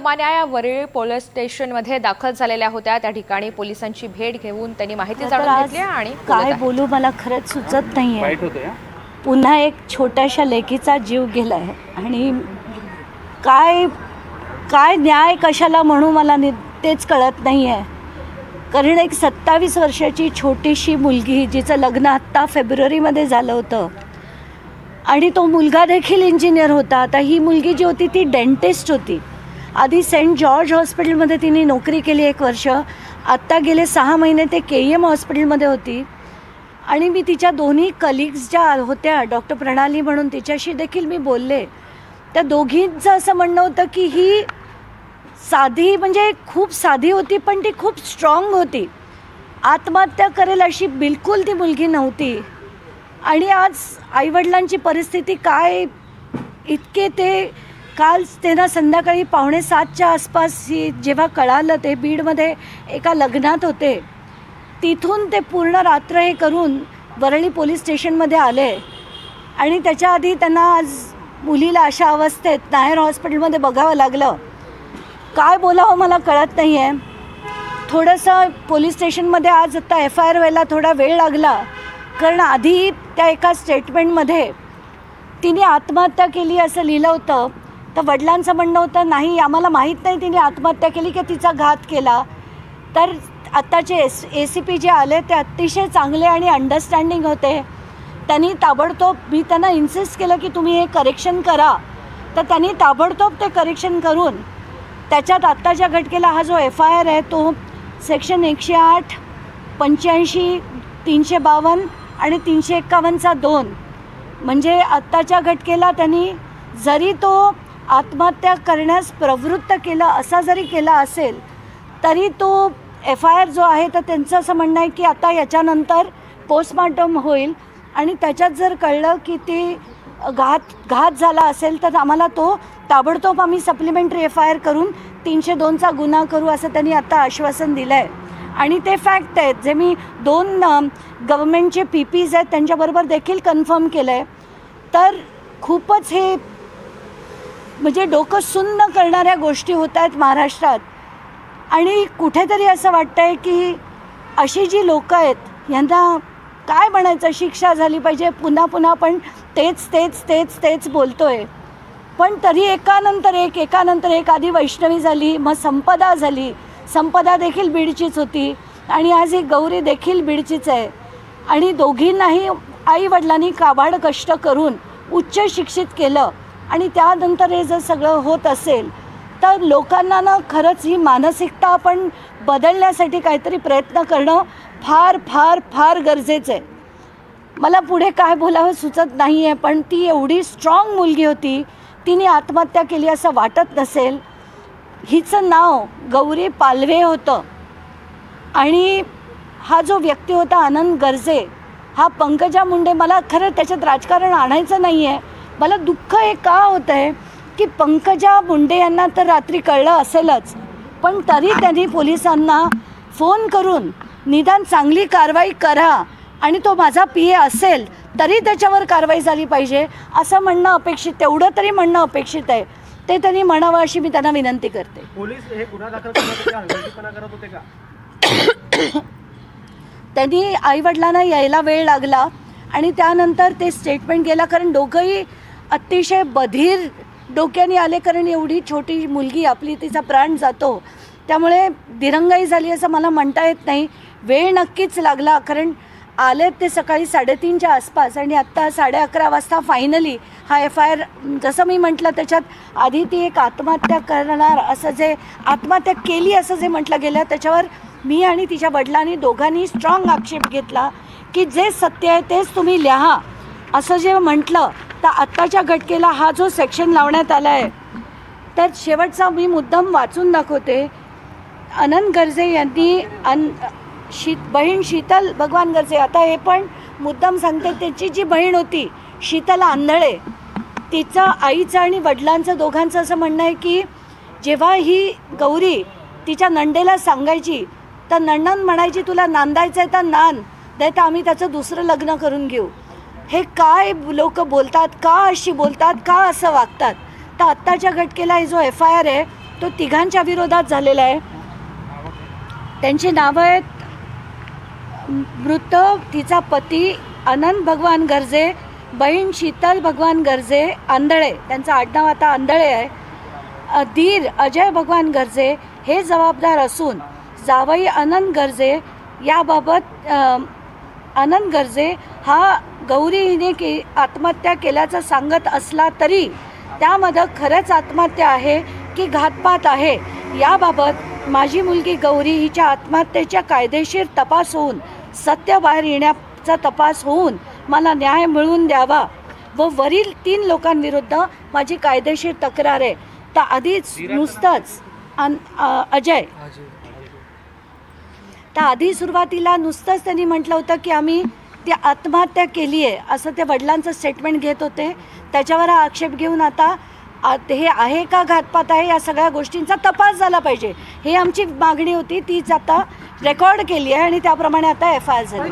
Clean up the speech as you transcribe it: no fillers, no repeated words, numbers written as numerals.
लोकमान्या या वरळी पोलीस स्टेशनमध्ये दाखल झालेल्या होत्या। त्या ठिकाणी पोलिसांची भेट घेऊन त्यांनी माहिती जाणून घेतली आणि काय बोलू मला खरंच सुचत नाहीये। पुन्हा एक छोट्याशा लेकीचा जीव गेलाय आणि काय काय न्याय कशाला म्हणू मला तेच कळत नाहीये। कारण एक 27 वर्षाची छोटीशी मुलगी जिचं लग्न आत्ता फेब्रुवारीमध्ये झालं होतं आणि तो मुलगा देखील इंजिनियर होता। आता ही मुलगी जी होती ती डेंटिस्ट होती। आधी सेंट जॉर्ज हॉस्पिटलमध्ये तिने नोकरी केली 1 वर्ष, आत्ता गेले 6 महिने ते KM हॉस्पिटलमध्ये होती। आणि मी तिच्या दोन्ही कलिग्स ज्या होत्या, डॉक्टर प्रणाली म्हणून, तिच्याशी देखील मी बोलले। त्या दोघींचं असं म्हणणं होतं की ही साधी म्हणजे खूप साधी होती, पण ती खूप स्ट्रॉंग होती। आत्महत्या करेल अशी बिलकुल ती मुलगी नव्हती। आणि आज आईवडिलांची परिस्थिती काय, इतके ते काल त्यांना संध्याकाळी 6:45च्या आसपास ही जेव्हा कळालं, ते बीडमध्ये एका लग्नात होते, तिथून ते पूर्ण रात्र हे करून वरळी पोलीस स्टेशनमध्ये आले। आणि त्याच्या आधी त्यांना आज मुलीला अशा अवस्थेत नायर हॉस्पिटलमध्ये बघावं लागलं। काय बोलावं मला कळत नाही आहे। थोडंसं पोलीस स्टेशनमध्ये आज आता FIR व्हायला थोडा वेळ लागला, कारण आधी त्या एका स्टेटमेंटमध्ये तिने आत्महत्या केली असं लिहिलं होतं। तर वडिलांचं म्हणणं होतं नाही, आम्हाला माहीत नाही तिने आत्महत्या केली की तिचा घात केला। तर आत्ताचे ACP जे आले ते अतिशय चांगले आणि अंडरस्टँडिंग होते। त्यांनी ताबडतोब, मी त्यांना इन्सिस्ट केलं की तुम्ही हे करेक्शन करा, तर त्यांनी ताबडतोब ते करेक्शन करून त्याच्यात आत्ताच्या घटनेला हा जो FIR आहे तो सेक्शन 108, 85, 352 आणि 351चा 2, म्हणजे आत्ताच्या घटनेला त्यांनी जरी तो आत्महत्या करण्यास प्रवृत्त केलं असा जरी केला असेल तरी तो FIR जो आहे तर त्यांचं असं म्हणणं आहे की आता याच्यानंतर पोस्टमॉर्टम होईल आणि त्याच्यात जर कळलं की ते घात झाला असेल तर आम्हाला तो ताबडतोब आम्ही सप्लिमेंटरी FIR करून 302चा गुन्हा करू असं त्यांनी आता आश्वासन दिलं आहे। आणि ते फॅक्ट आहेत जे मी 2 गव्हर्मेंटचे PPs आहेत त्यांच्याबरोबर देखील कन्फर्म केलं आहे। तर खूपच हे म्हणजे डोकं सुन्न करणाऱ्या गोष्टी होत आहेत महाराष्ट्रात। आणि कुठेतरी असं वाटतं आहे की अशी जी लोकं आहेत यांना काय म्हणायचं, शिक्षा झाली पाहिजे, पुन्हा पुन्हा आपण तेच तेच तेच तेच बोलतो आहे। पण तरी एकानंतर एक आधी वैष्णवी झाली, मग संपदा झाली, संपदा देखील बीडचीच होती आणि आज ही गौरी देखील बीडचीच आहे। आणि दोघींनाही आईवडिलांनी काबाड कष्ट करून उच्च शिक्षित केलं आणि त्यानंतर हे जर सगळं होत असेल तर लोकांना ना खरंच ही मानसिकता आपण बदलण्यासाठी काहीतरी प्रयत्न करणं फार फार फार गरजेचं आहे। मला पुढे काय बोलावं सुचत नाही आहे, पण ती एवढी स्ट्रॉंग मुलगी होती, तिने आत्महत्या केली असं वाटत नसेल। हिचं नाव गौरी पालवे होतं आणि हा जो व्यक्ती होता आनंद गर्जे, हा पंकजा मुंडे, मला खरं त्याच्यात राजकारण आणायचं नाही आहे। मला दुःख हे का होतं आहे की पंकजा मुंडे यांना तर रात्री कळलं असेलच, पण तरी त्यांनी पोलिसांना फोन करून निदान चांगली कारवाई करा आणि तो माझा PA असेल तरी त्याच्यावर कारवाई झाली पाहिजे असं म्हणणं अपेक्षित, तेवढं तरी म्हणणं अपेक्षित आहे। ते त्यांनी म्हणावं अशी मी त्यांना विनंती करते। पोलीस हे गुन्हा दाखल करत होते का? त्यांनी आईवडिलांना यायला वेळ लागला आणि त्यानंतर ते स्टेटमेंट गेला, कारण दोघंही अतिशय बधीर डोक्याने आले, कारण एवढी छोटी मुलगी आपली, तिचा प्राण जातो, त्यामुळे दिरंगाई झाली असं मला म्हणता येत नाही। वेळ नक्कीच लागला, कारण आले ते सकाळी 3:30च्या आसपास आणि आत्ता 11:30 वाजता फायनली हा FIR, जसं मी म्हटलं त्याच्यात आधी ती एक आत्महत्या करणार असं जे आत्महत्या केली असं जे म्हटलं गेलं, त्याच्यावर मी आणि तिच्या वडिलांनी दोघांनी स्ट्रॉंग आक्षेप घेतला की जे सत्य आहे तेच तुम्ही लिहा असं जे म्हटलं। तर आत्ताच्या घटनेला हा जो सेक्शन लावण्यात आला आहे, तर शेवटचा मी मुद्दाम वाचून दाखवते। आनंद गर्जे यांनी बहीण शीतल भगवान गर्जे, आता हे पण मुद्दाम सांगते, त्याची जी बहीण होती शीतल आंधळे, तिचं आईचं आणि वडिलांचं दोघांचं असं म्हणणं आहे की जेव्हा ही गौरी तिच्या नंदेला सांगायची तर नणंद म्हणायची तुला नांदायचं आहे तर नांद, नाही तर आम्ही त्याचं दुसरं लग्न करून घेऊ। हे काय लोक बोलतात, का अशी बोलतात, का असं वागतात? तर आत्ताच्या घटनेला हे जो FIR आहे तो तिघांच्या विरोधात झालेला आहे. त्यांची नावं आहेत मृत तिचा पती आनंद भगवान गर्जे, बहीण शीतल भगवान गर्जे आंधळे, त्यांचं आडनाव आता आंधळे आहे. दीर अजय भगवान गर्जे हे जबाबदार असून जावई आनंद गर्जे याबाबत आनंद गर्जे हा गौरी हिने आत्महत्या केल्याचं सांगत असला तरी त्यामध्ये खरंच आत्महत्या आहे की घातपात आहे याबाबत माझी मुलगी गौरी हिच्या आत्महत्येच्या कायदेशीर तपास होऊन सत्य बाहेर येण्याचा तपास होऊन मला न्याय मिळवून द्यावा व वरील 3 लोकांविरुद्ध माझी कायदेशीर तक्रार आहे. तर आधीच नुसतंच अजय तर आधी सुरुवातीला नुसतंच त्यांनी म्हटलं होतं की आम्ही ती आत्महत्या केली आहे असं ते वडिलांचं स्टेटमेंट घेत होते. त्याच्यावर हा आक्षेप घेऊन आता हे आहे का घातपात आहे या सगळ्या गोष्टींचा तपास झाला पाहिजे ही आमची मागणी होती. तीच आता रेकॉर्ड केली आहे आणि त्याप्रमाणे आता FIR झाली.